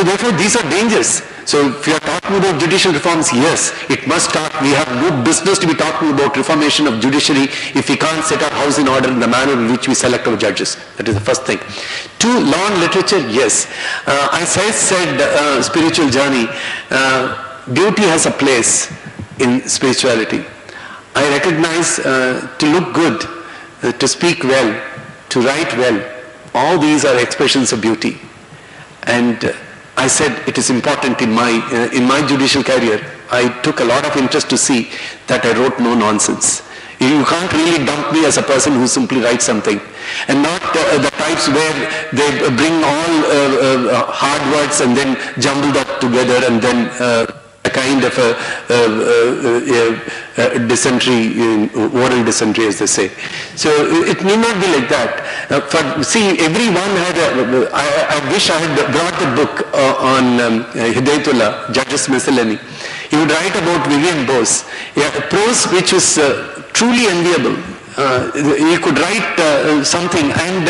So therefore, these are dangers. So if we are talking about judicial reforms, yes, it must start. We have no business to be talking about reformation of judiciary if we can't set our house in order in the manner in which we select our judges. That is the first thing. 2, law and literature, yes. As I said, spiritual journey, beauty has a place in spirituality. I recognize to look good, to speak well, to write well, all these are expressions of beauty. And I said it is important in my judicial career. I took a lot of interest to see that I wrote no nonsense. You can't really dump me as a person who simply writes something, and not the types where they bring all hard words and then jumble that together and then a kind of a dysentery, oral dysentery, as they say. So it need not be like that. See, everyone had I wish I had brought the book on Hidayatullah, Judges Miscellany. He would write about Vivian Bose, prose which was truly enviable. He could write something, and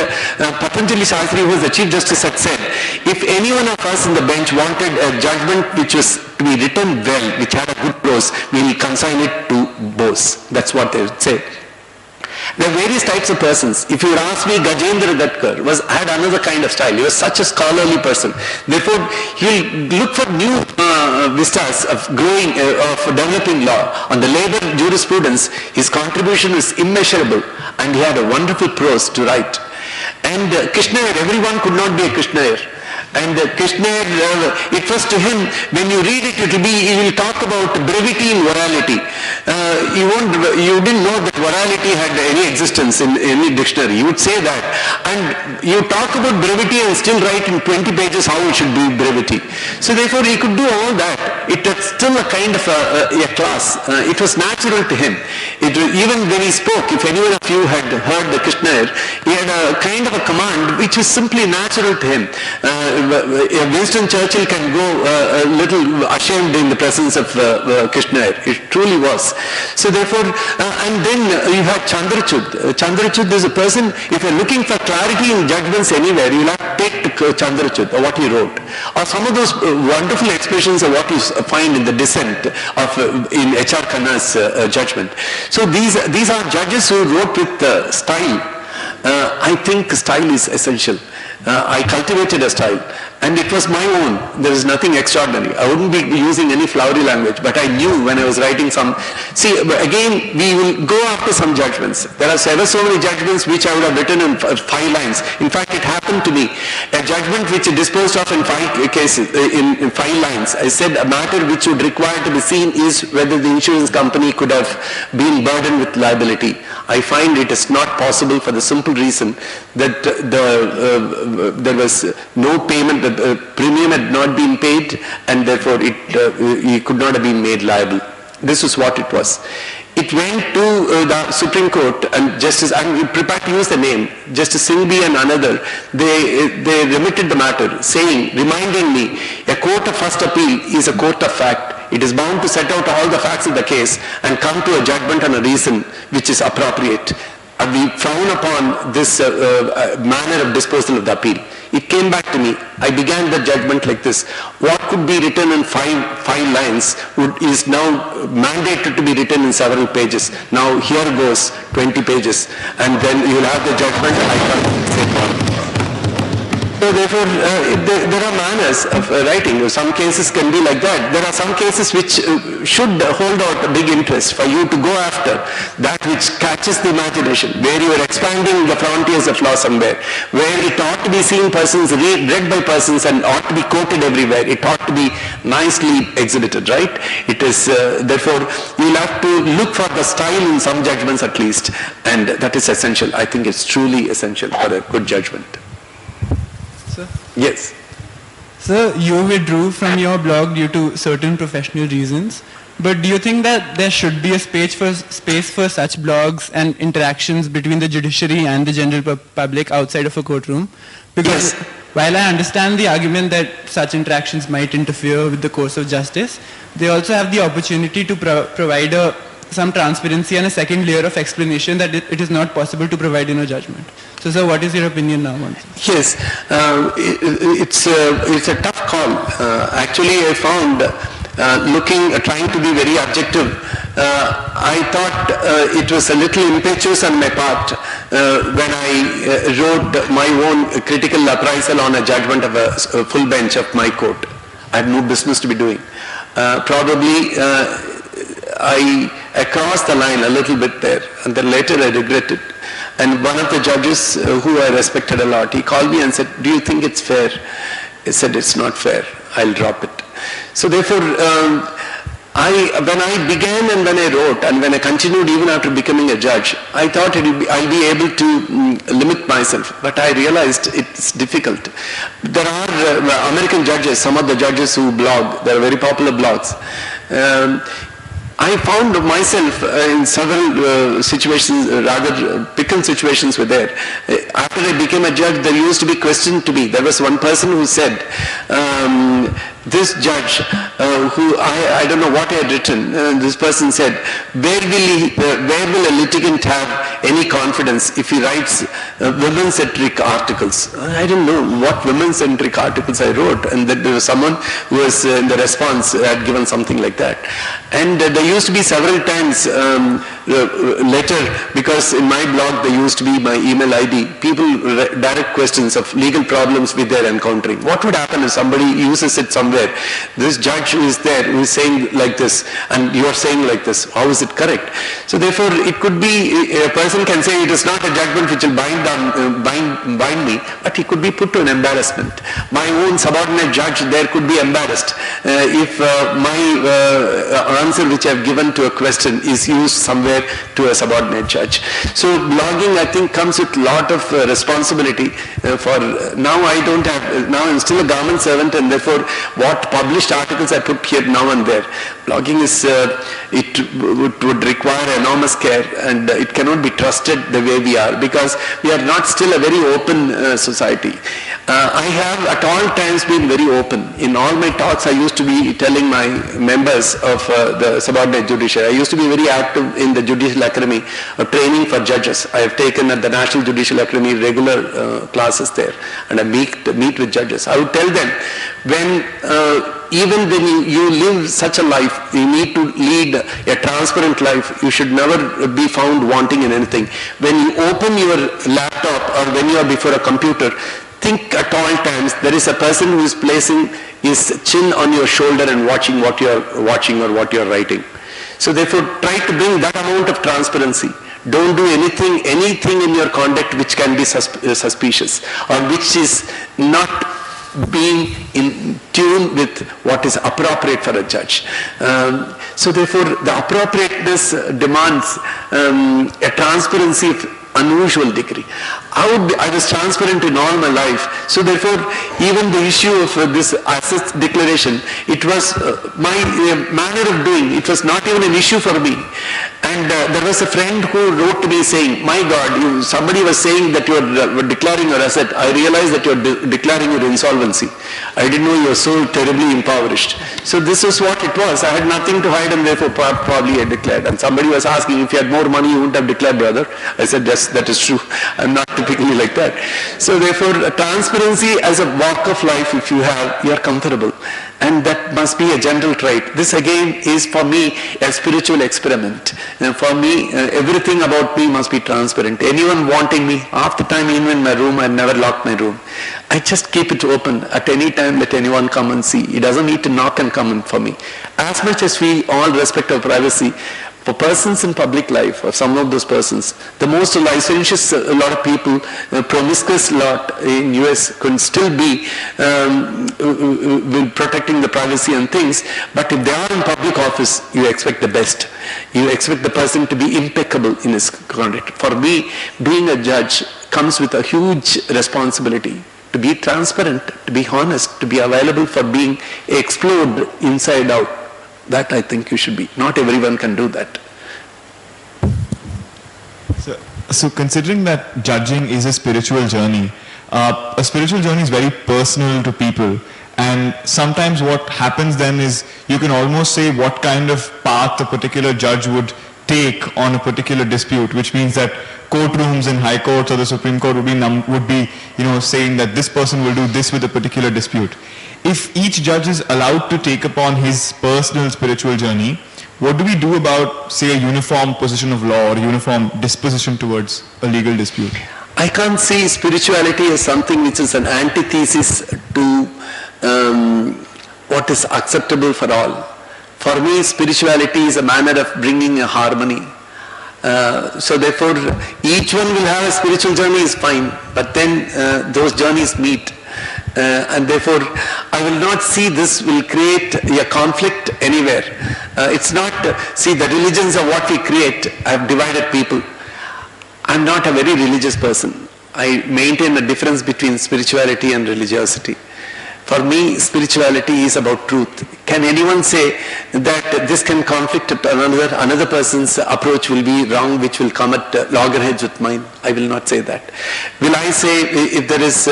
Patanjali Shastri, who was the Chief Justice, had said, if any one of us in the bench wanted a judgment which was to be written well, which had a good prose, we will consign it to Bose. That's what they would say. There are various types of persons. If you would ask me, Gajendra Datkar had another kind of style. He was such a scholarly person. Therefore, he will look for new vistas of growing, of developing law. On the labor jurisprudence, his contribution is immeasurable, and he had a wonderful prose to write. And Krishnayar, everyone could not be a Krishnayar. And Krishnayar, it was to him, when you read it, he will talk about brevity and virality. You didn't know that virality had any existence in any dictionary. You would say that. And you talk about brevity and still write in 20 pages how it should be brevity. So therefore he could do all that. It was still a kind of a class. It was natural to him. Even when he spoke, if anyone of you had heard the Krishnayar, he had a kind of a command which was simply natural to him. Winston Churchill can go a little ashamed in the presence of Krishnayar. It truly was. So therefore, and then you had Chandrachud. Chandrachud is a person, if you're looking for clarity in judgments anywhere, you'll have to take to Chandrachud, or what he wrote. Or some of those wonderful expressions of what you find in the dissent in H.R. Khanna's judgment. So these are judges who wrote with style. I think style is essential. I cultivated a style, and it was my own. There is nothing extraordinary. I wouldn't be using any flowery language, but I knew when I was writing some. See, again, we will go after some judgments. There are ever so many judgments which I would have written in 5 lines. In fact, it happened to me. A judgment which disposed of in 5 cases, in 5 lines. I said a matter which would require to be seen is whether the insurance company could have been burdened with liability. I find it is not possible for the simple reason that there was no payment, the premium had not been paid, and therefore he could not have been made liable. This is what it was. It went to the Supreme Court, and Justice, I'm prepared to use the name, Justice Singhvi and another, they remitted the matter, saying, reminding me, a court of first appeal is a court of fact. It is bound to set out all the facts of the case and come to a judgment on a reason which is appropriate. We frown upon this manner of disposal of the appeal. It came back to me. I began the judgment like this. What could be written in 5 lines is now mandated to be written in several pages. Now here goes 20 pages, and then you will have the judgment. I can't say. So therefore, there are manners of writing. Some cases can be like that. There are some cases which should hold out a big interest for you to go after, that which catches the imagination, where you are expanding the frontiers of law somewhere, where it ought to be seen persons, read by persons, and ought to be quoted everywhere. It ought to be nicely exhibited, right? It is, therefore, you'll have to look for the style in some judgments at least, and that is essential. I think it's truly essential for a good judgment. Sir? Yes. Sir, you withdrew from your blog due to certain professional reasons, but do you think that there should be a space for such blogs and interactions between the judiciary and the general public outside of a courtroom? Because while I understand the argument that such interactions might interfere with the course of justice, they also have the opportunity to provide a some transparency and a second layer of explanation that it is not possible to provide in a judgment. So, sir, what is your opinion now on this? Yes, it's a tough call. Actually, I found trying to be very objective, I thought it was a little impetuous on my part when I wrote my own critical appraisal on a judgment of a full bench of my court. I had no business to be doing. Probably I crossed the line a little bit there, and then later I regretted. And one of the judges who I respected a lot, he called me and said, "Do you think it's fair?" I said, "It's not fair. I'll drop it." So therefore, when I began and when I wrote and when I continued even after becoming a judge, I thought I'll be able to limit myself. But I realized it's difficult. There are American judges, some of the judges who blog, there are very popular blogs. I found myself in several situations, rather pickle situations were there. After I became a judge, there used to be questions to me. There was one person who said, this judge, who I don't know what he had written, this person said, where will a litigant have any confidence if he writes women-centric articles? I don't know what women-centric articles I wrote, and that there was someone who was in the response had given something like that. And there used to be several times later, because in my blog there used to be my email ID, people direct questions of legal problems which they're encountering. What would happen if somebody uses it somewhere? This judge who is there, who is saying like this, and you are saying like this, how is it correct? So therefore, it could be, a person can say it is not a judgment which will bind me, but he could be put to an embarrassment. My own subordinate judge there could be embarrassed if my answer which I have given to a question is used somewhere to a subordinate judge. So blogging, I think, comes with a lot of responsibility. For now I don't have, now I'm still a government servant, and therefore what published articles I put here now and there. Blogging is, it would require enormous care, and it cannot be trusted the way we are, because we are not still a very open society. I have at all times been very open. In all my talks I used to be telling my members of the subordinate judiciary. I used to be very active in the Judicial Academy, training for judges. I have taken at the National Judicial Academy regular classes there, and I meet with judges. I would tell them, even when you live such a life, you need to lead a transparent life. You should never be found wanting in anything. When you open your laptop or when you are before a computer, think at all times there is a person who is placing his chin on your shoulder and watching what you are watching or what you are writing. So therefore, try to bring that amount of transparency. Don't do anything in your conduct which can be suspicious or which is not being in tune with what is appropriate for a judge. So therefore, the appropriateness demands a transparency of unusual degree. I was transparent in all my life. So therefore, even the issue of this assets declaration, it was my manner of doing. It was not even an issue for me. And there was a friend who wrote to me saying, "My God, somebody was saying that you are declaring your asset. I realized that you are declaring your insolvency. I didn't know you were so terribly impoverished." So this is what it was. I had nothing to hide, and therefore probably I declared. And somebody was asking, "If you had more money, you wouldn't have declared, brother." I said, "Yes, that is true. I'm not typically like that." So therefore, transparency as a walk of life, if you have, you are comfortable. And that must be a general trait. This again is for me a spiritual experiment. For me, everything about me must be transparent. Anyone wanting me, half the time even in my room, I never lock my room. I just keep it open. At any time, let anyone come and see. It doesn't need to knock and come in for me. As much as we all respect our privacy, for persons in public life, or some of those persons, the most licentious, a lot of people, promiscuous lot in US could still be protecting the privacy and things, but if they are in public office, you expect the best. You expect the person to be impeccable in his conduct. For me, being a judge comes with a huge responsibility. To be transparent, to be honest, to be available for being explored inside out. That I think you should be. Not everyone can do that. So considering that judging is a spiritual journey, a spiritual journey is very personal to people, and sometimes what happens then is you can almost say what kind of path a particular judge would take on a particular dispute, which means that courtrooms in high courts or the Supreme Court would be saying that this person will do this with a particular dispute. If each judge is allowed to take upon his personal spiritual journey, what do we do about, say, a uniform position of law or uniform disposition towards a legal dispute? I can't see spirituality as something which is an antithesis to what is acceptable for all. For me, spirituality is a manner of bringing a harmony. So therefore, each one will have a spiritual journey is fine, but then those journeys meet. And therefore, I will not see this will create a conflict anywhere. It's not, see, the religions are what we create. I have divided people. I'm not a very religious person. I maintain a difference between spirituality and religiosity. For me, spirituality is about truth. Can anyone say that this can conflict another person's approach will be wrong, which will come at loggerheads with mine? I will not say that. Will I say if there is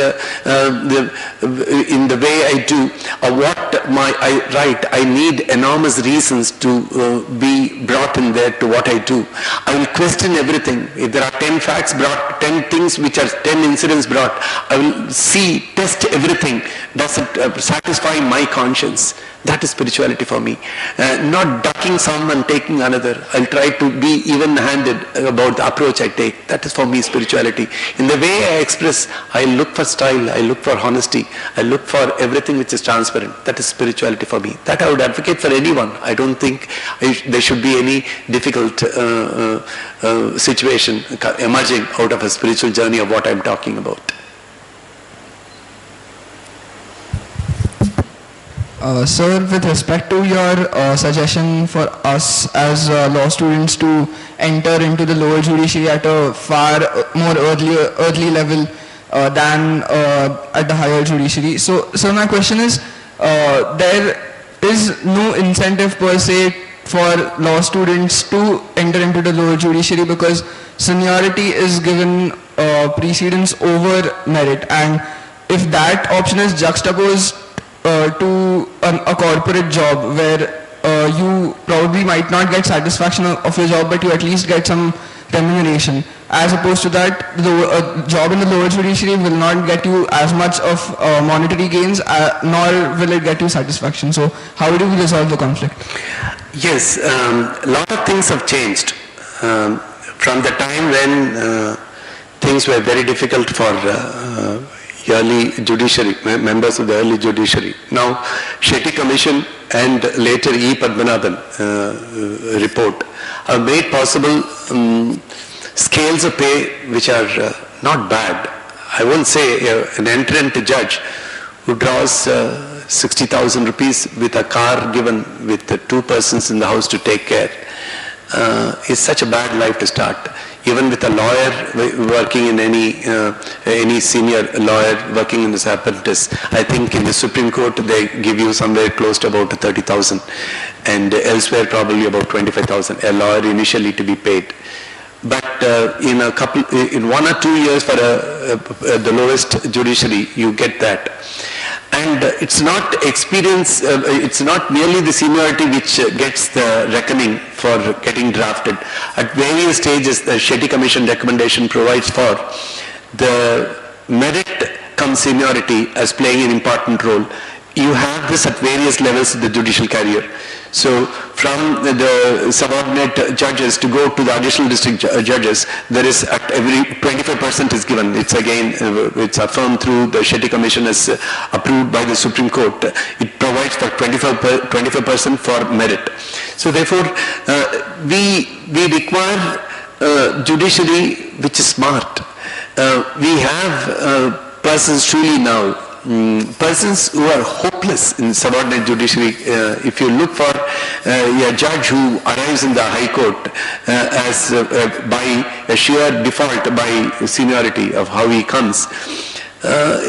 in the way I do or what I write, I need enormous reasons to be brought in there to what I do. I will question everything. If there are 10 facts brought, 10 things which are 10 incidents brought, I will test everything. Does it satisfy my conscience? That is spirituality for me. Not ducking some and taking another. I'll try to be even-handed about the approach I take. That is for me spirituality. In the way I express, I look for style, I look for honesty, I look for everything which is transparent. That is spirituality for me. That I would advocate for anyone. I don't think there should be any difficult situation emerging out of a spiritual journey of what I'm talking about. Sir, with respect to your suggestion for us as law students to enter into the lower judiciary at a far more early level than at the higher judiciary. So my question is, there is no incentive per se for law students to enter into the lower judiciary because seniority is given precedence over merit, and if that option is juxtaposed to a corporate job where you probably might not get satisfaction of your job, but you at least get some remuneration. As opposed to that, the job in the lower judiciary will not get you as much of monetary gains, nor will it get you satisfaction. So how do we resolve the conflict? Yes, a lot of things have changed. From the time when things were very difficult for early judiciary, members of the early judiciary. Now, Shetty Commission and later E. Padmanabhan report have made possible scales of pay which are not bad. I won't say an entrant judge who draws 60,000 rupees with a car given with 2 persons in the house to take care is such a bad life to start. Even with a lawyer working in any senior lawyer working in this apprentice, I think in the Supreme Court they give you somewhere close to about 30,000 and elsewhere probably about 25,000, a lawyer initially to be paid. But in 1 or 2 years for the lowest judiciary, you get that. And it's not experience, it's not merely the seniority which gets the reckoning for getting drafted. At various stages, the Shetty Commission recommendation provides for the merit cum seniority as playing an important role. You have this at various levels of the judicial career. So from the subordinate judges to go to the additional district judges, there is at every 25% is given. It's again, it's affirmed through the Shetty Commission as approved by the Supreme Court. It provides for 25% for merit. So therefore, we require judiciary which is smart. We have persons truly now, persons who are hopeless in subordinate judiciary. If you look for a judge who arrives in the High Court as by a sheer default by seniority of how he comes,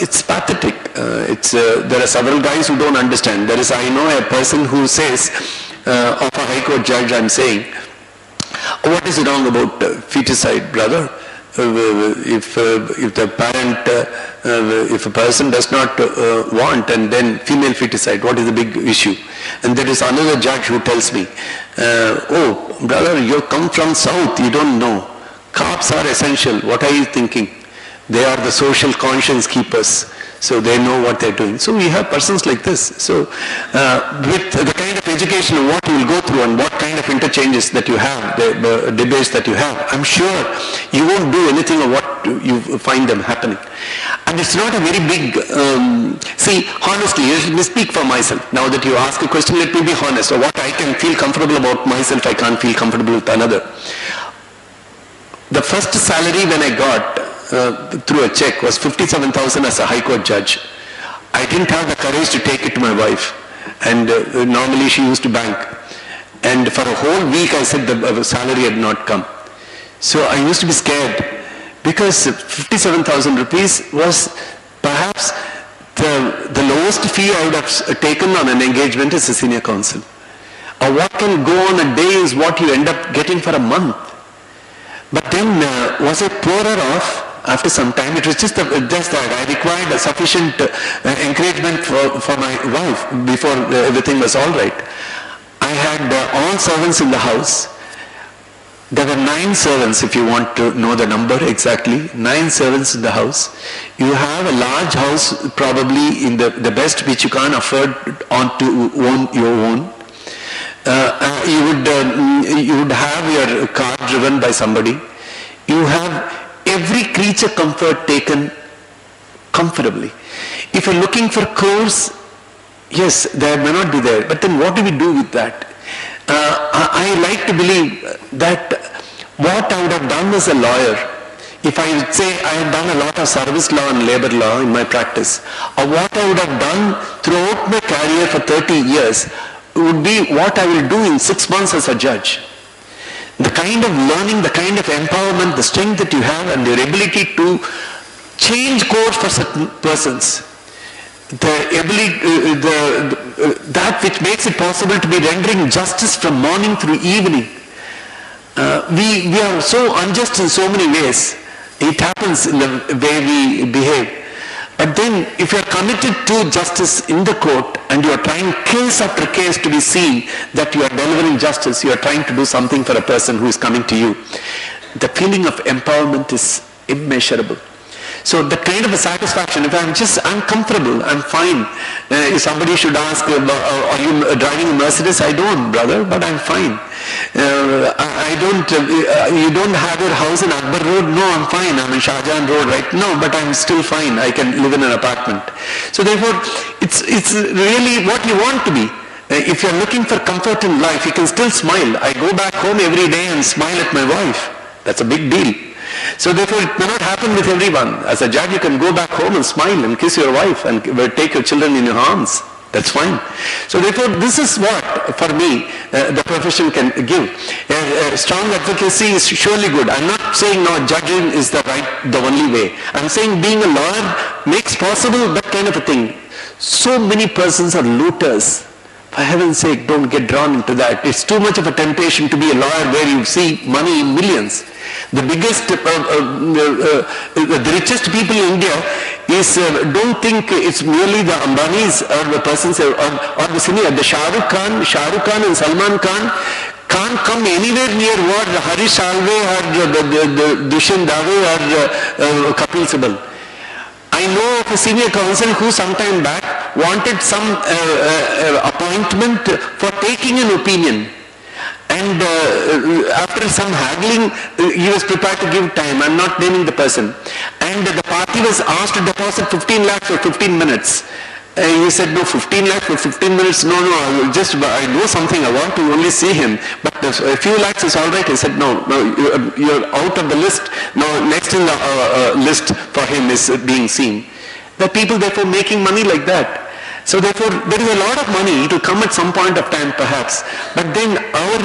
it's pathetic. There are several guys who don't understand. I know a person who says of a High Court judge, I'm saying, what is wrong about feticide, brother? if the parent, if a person does not want, and then female feticide, what is the big issue? And there is another judge who tells me, oh brother, you come from south, you don't know. Cops are essential. What are you thinking? They are the social conscience keepers. So they know what they're doing. So we have persons like this. So with the kind of education and what you will go through and what kind of interchanges that you have, the debates that you have, I'm sure you won't do anything of what you find them happening. And it's not a very big, see, honestly, let me speak for myself. Now that you ask a question, let me be honest. Or what I can feel comfortable about myself, I can't feel comfortable with another. The first salary when I got through a check was 57,000 as a High Court judge. I didn't have the courage to take it to my wife, and normally she used to bank. And for a whole week I said the salary had not come. So I used to be scared, because 57,000 rupees was perhaps the lowest fee I would have taken on an engagement as a senior counsel. Or what can go on a day is what you end up getting for a month. But then was I poorer off? After some time, it was just that I required a sufficient encouragement for my wife before everything was all right. I had all servants in the house. There were 9 servants, if you want to know the number exactly, 9 servants in the house. You have a large house, probably in the best which you can't afford to own your own. You would have your car driven by somebody. You have every creature comfort taken comfortably. If you're looking for crores, yes, there may not be there, but then what do we do with that? I like to believe that what I would have done as a lawyer, if I would say I have done a lot of service law and labor law in my practice, or what I would have done throughout my career for 30 years, would be what I will do in 6 months as a judge. The kind of learning, the kind of empowerment, the strength that you have, and your ability to change course for certain persons, the ability, that which makes it possible to be rendering justice from morning through evening. We are so unjust in so many ways. It happens in the way we behave. But then, if you are committed to justice in the court and you are trying case after case to be seen that you are delivering justice, you are trying to do something for a person who is coming to you, the feeling of empowerment is immeasurable. So the kind of a satisfaction, if I'm comfortable, I'm fine. If somebody should ask, are you driving a Mercedes? I don't, brother, but I'm fine. I don't, you don't have your house in Akbar Road? No, I'm fine. I'm in Shah Jahan Road, right? No, but I'm still fine. I can live in an apartment. So therefore, it's really what you want to be. If you're looking for comfort in life, you can still smile. I go back home every day and smile at my wife. That's a big deal. So therefore, it may not happen with everyone. As a judge, you can go back home and smile and kiss your wife and take your children in your arms. That's fine. So therefore, this is what, for me, the profession can give. Strong advocacy is surely good. I'm not saying no, judging is the only way. I'm saying being a lawyer makes possible that kind of a thing. So many persons are looters. For heaven's sake, don't get drawn into that. It's too much of a temptation to be a lawyer where you see money in millions. The biggest, the richest people in India is, don't think it's merely the Ambanis or the persons or the senior. The Shah Rukh Khan and Salman Khan can't come anywhere near what Harish Salve or the Dushyant Dave or Kapil Sibal. I know of a senior counsel who sometime back wanted some appointment for taking an opinion. And after some haggling, he was prepared to give time. I'm not naming the person. And the party was asked to deposit 15 lakhs for 15 minutes. He said, no, 15 lakhs for 15 minutes, no, I know something, I want to only see him. But a few lakhs is all right. He said, no, you're out of the list. Now, next in the list for him is being seen. The people, therefore, making money like that. So therefore, there is a lot of money. It will come at some point of time, perhaps. But then our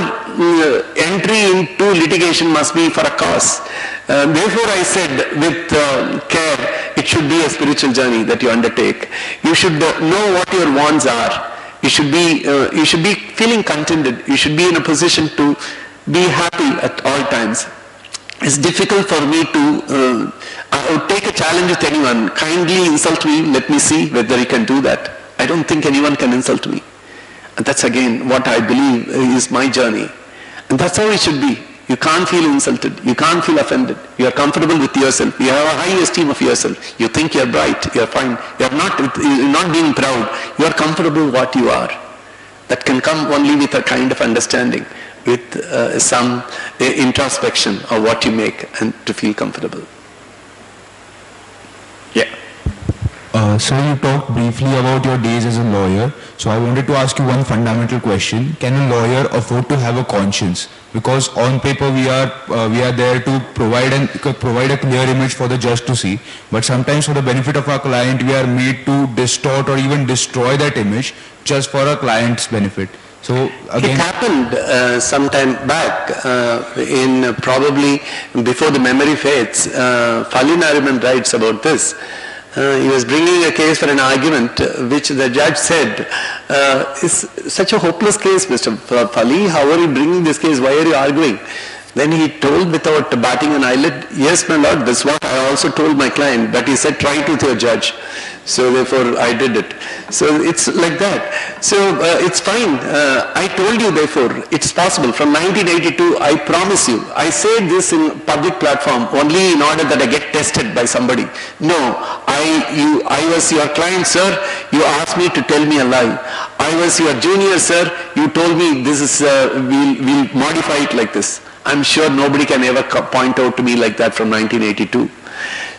entry into litigation must be for a cause. Therefore, I said, with care, it should be a spiritual journey that you undertake. You should know what your wants are. You should be feeling contented. You should be in a position to be happy at all times. it's difficult for me to, I would take a challenge with anyone. Kindly insult me, let me see whether he can do that. I don't think anyone can insult me. And that's again what I believe is my journey. And that's how it should be. You can't feel insulted. You can't feel offended. You are comfortable with yourself. You have a high esteem of yourself. You think you're bright. You're fine. You're not being proud. You are comfortable what you are. That can come only with a kind of understanding, with some introspection of what you make and to feel comfortable. Yeah. So you talked briefly about your days as a lawyer. So I wanted to ask you one fundamental question. Can a lawyer afford to have a conscience? Because on paper we are there to provide a clear image for the judge to see. But sometimes for the benefit of our client, we are made to distort or even destroy that image just for our client's benefit. So again, it happened some time back, in probably before the memory fades. Fali Nariman writes about this. He was bringing a case for an argument which the judge said is such a hopeless case, Mr. Fali. How are you bringing this case? Why are you arguing? Then he told without batting an eyelid, yes, my lord, this is what I also told my client. But he said, try to your judge. So therefore, I did it. So it's like that. So it's fine. I told you, therefore, it's possible. From 1982, I promise you, I say this in public platform only in order that I get tested by somebody. No, I was your client, sir. You asked me to tell me a lie. I was your junior, sir. You told me this is, we'll modify it like this. I'm sure nobody can ever point out to me like that from 1982.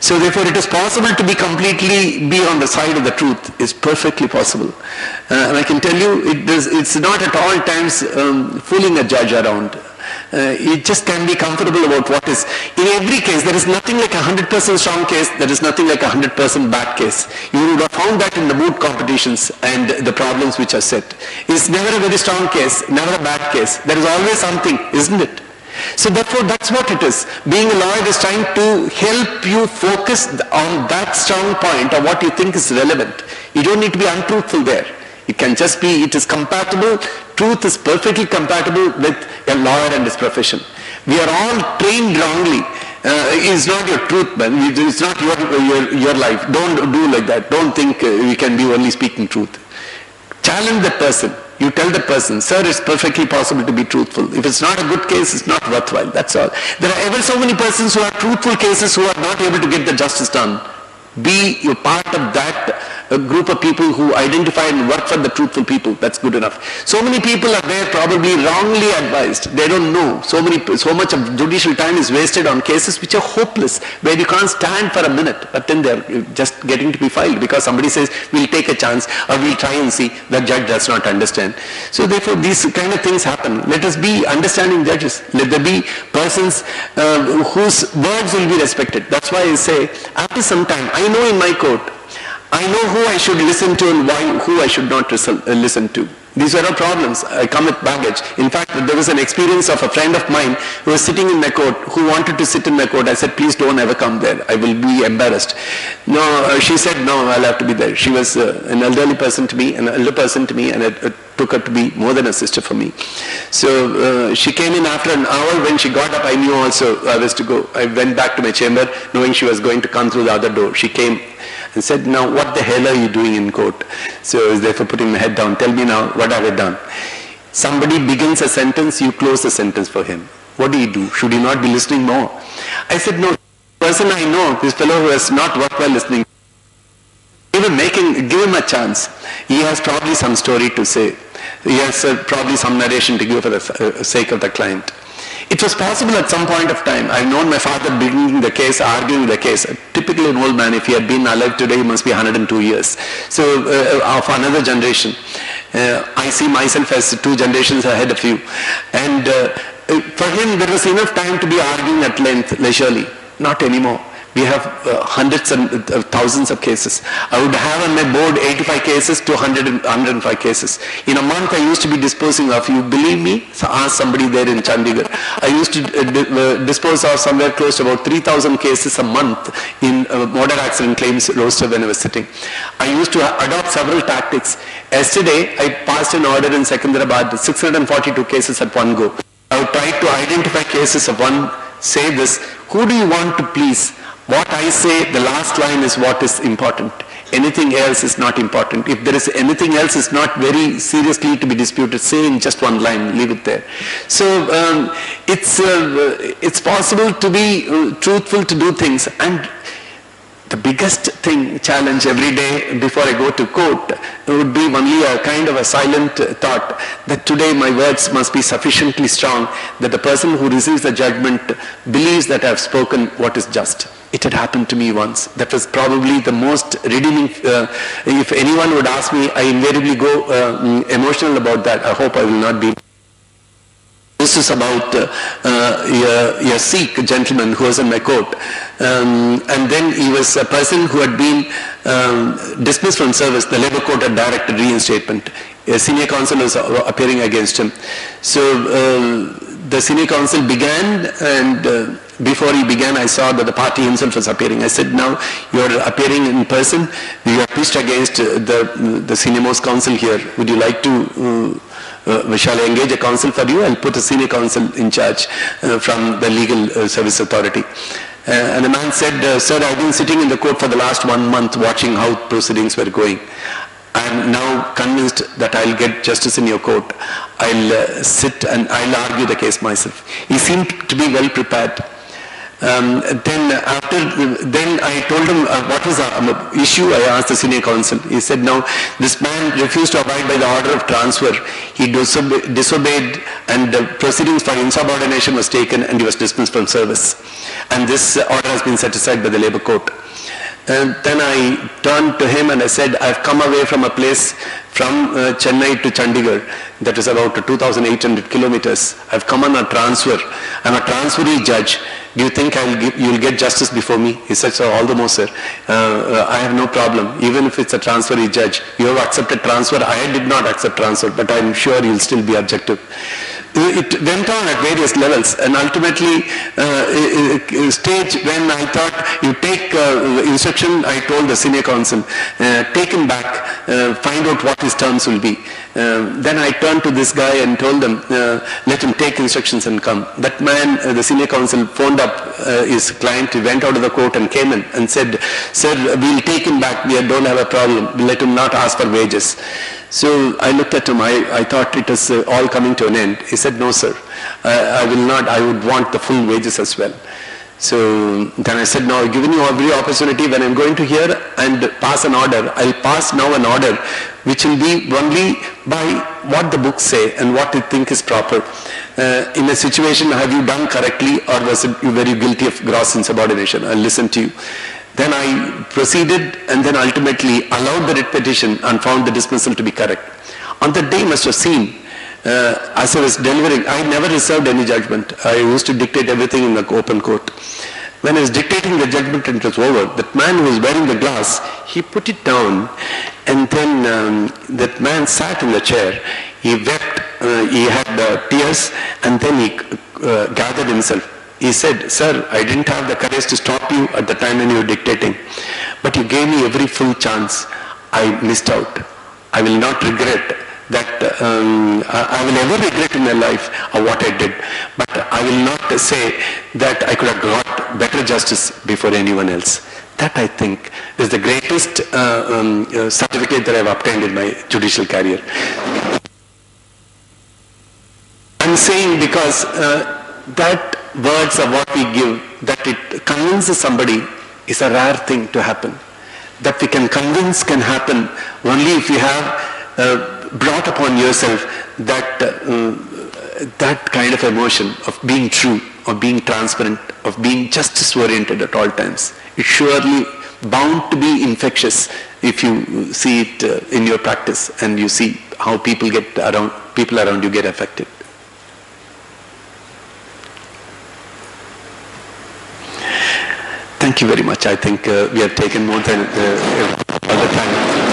So therefore it is possible to be completely on the side of the truth. It's perfectly possible. And I can tell you it's not at all times fooling a judge around. It just can be comfortable about what is. In every case, there is nothing like 100% strong case, there is nothing like 100% bad case. You would have found that in the moot competitions and the problems which are set. It's never a very strong case, never a bad case. There is always something, isn't it? So therefore that's what it is. Being a lawyer is trying to help you focus on that strong point of what you think is relevant. You don't need to be untruthful there. It can just be, it is compatible, truth is perfectly compatible with a lawyer and his profession. We are all trained wrongly. It's not your truth, man. It's not your life. Don't do like that. Don't think we can be only speaking truth. Challenge the person. You tell the person, sir, it's perfectly possible to be truthful. If it's not a good case, it's not worthwhile. That's all. There are ever so many persons who are truthful cases who are not able to get the justice done. Be you part of that group of people who identify and work for the truthful people. That's good enough. So many people are there probably wrongly advised. They don't know. So much of judicial time is wasted on cases which are hopeless, where you can't stand for a minute, but then they're just getting to be filed because somebody says, we'll take a chance or we'll try and see. The judge does not understand. So therefore these kind of things happen. Let us be understanding judges. Let there be persons whose words will be respected. That's why I say, after some time, I know in my court, I know who I should listen to and who I should not listen to. These are all problems. I come with baggage. In fact, there was an experience of a friend of mine who was sitting in my court, who wanted to sit in my court. I said, please don't ever come there. I will be embarrassed. No, she said, no, I'll have to be there. She was an elderly person to me, an elder person to me, and it took her to be more than a sister for me. So she came in after an hour. When she got up, I knew also I was to go. I went back to my chamber, knowing she was going to come through the other door. She came and said, now what the hell are you doing in court? So I was therefore putting my head down. Tell me now, what have I done? Somebody begins a sentence, you close the sentence for him. What do you do? Should he not be listening more? I said, no, the person I know, this fellow who has not worked while listening, give him a chance. He has probably some story to say. He has probably some narration to give for the sake of the client. It was possible at some point of time. I've known my father beginning the case, arguing the case. Typically an old man, if he had been alive today, he must be 102 years. So of another generation. I see myself as 2 generations ahead of you. And for him, there was enough time to be arguing at length, leisurely. Not anymore. We have hundreds and thousands of cases. I would have on my board 85 cases to 105 cases. In a month, I used to be disposing of, you believe me? So ask somebody there in Chandigarh. I used to dispose of somewhere close to about 3,000 cases a month in motor accident claims roster when I was sitting. I used to adopt several tactics. Yesterday, I passed an order in Secunderabad, 642 cases at one go. I would try to identify cases of one say this, who do you want to please? What I say, the last line is what is important. Anything else is not important. If there is anything else is not very seriously to be disputed, say in just one line, leave it there. So it's possible to be truthful, to do things. And the biggest challenge every day before I go to court would be only a kind of a silent thought that today my words must be sufficiently strong that the person who receives the judgment believes that I have spoken what is just. It had happened to me once. That was probably the most redeeming. If anyone would ask me, I invariably go emotional about that. I hope I will not be. This is about a Sikh gentleman who was in my court. And then he was a person who had been dismissed from service. The Labour Court had directed reinstatement. A senior counsel was appearing against him. So the senior counsel began, and before he began, I saw that the party himself was appearing. I said, now you are appearing in person. You are pitched against the senior most counsel here. Would you like to... shall I engage a counsel for you? I'll put a senior counsel in charge from the legal service authority. And the man said, sir, I've been sitting in the court for the last 1 month watching how proceedings were going. I'm now convinced that I'll get justice in your court. I'll sit and I'll argue the case myself. He seemed to be well prepared. Then I told him what was the issue. I asked the senior counsel. He said, no, this man refused to abide by the order of transfer. He disobeyed, and the proceedings for insubordination was taken, and he was dismissed from service. And this order has been set aside by the Labour Court. And then I turned to him and I said, I've come away from a place from Chennai to Chandigarh that is about 2,800 kilometers. I've come on a transfer. I'm a transferee judge. Do you think you'll get justice before me? He said, so all the more, sir. I have no problem. Even if it's a transferee judge, you have accepted transfer. I did not accept transfer, but I'm sure you'll still be objective. It went on at various levels, and ultimately a stage when I thought you take instruction, I told the senior counsel, take him back, find out what his terms will be. Then I turned to this guy and told them, let him take instructions and come. That man, the senior counsel, phoned up his client. He went out of the court and came in and said, sir, we'll take him back. We don't have a problem. Let him not ask for wages. So I looked at him. I thought it was all coming to an end. He said, no, sir, I will not. I would want the full wages as well. So then I said, no, I've given you every opportunity. When I'm going to hear and pass an order, I'll pass now an order which will be only by what the books say and what you think is proper. In a situation, have you done correctly, or was it you very guilty of gross insubordination? I'll listen to you. Then I proceeded and then ultimately allowed the writ petition and found the dismissal to be correct. On that day, you must have seen, as I was delivering, I never reserved any judgment. I used to dictate everything in the open court. When I was dictating the judgment and it was over, that man who was wearing the glass, he put it down, and then that man sat in the chair. He wept, he had tears, and then he gathered himself. He said, sir, I didn't have the courage to stop you at the time when you were dictating, but you gave me every full chance. I missed out. I will not regret that. I will never regret in my life what I did, but I will not say that I could have got better justice before anyone else. That, I think, is the greatest certificate that I have obtained in my judicial career. I'm saying because that words are what we give, that it convinces somebody is a rare thing to happen. That we can convince can happen only if you have brought upon yourself that that kind of emotion of being true, of being transparent, of being justice-oriented at all times. It's surely bound to be infectious if you see it in your practice and you see how people around you get affected. Thank you very much. I think we have taken more than all the time.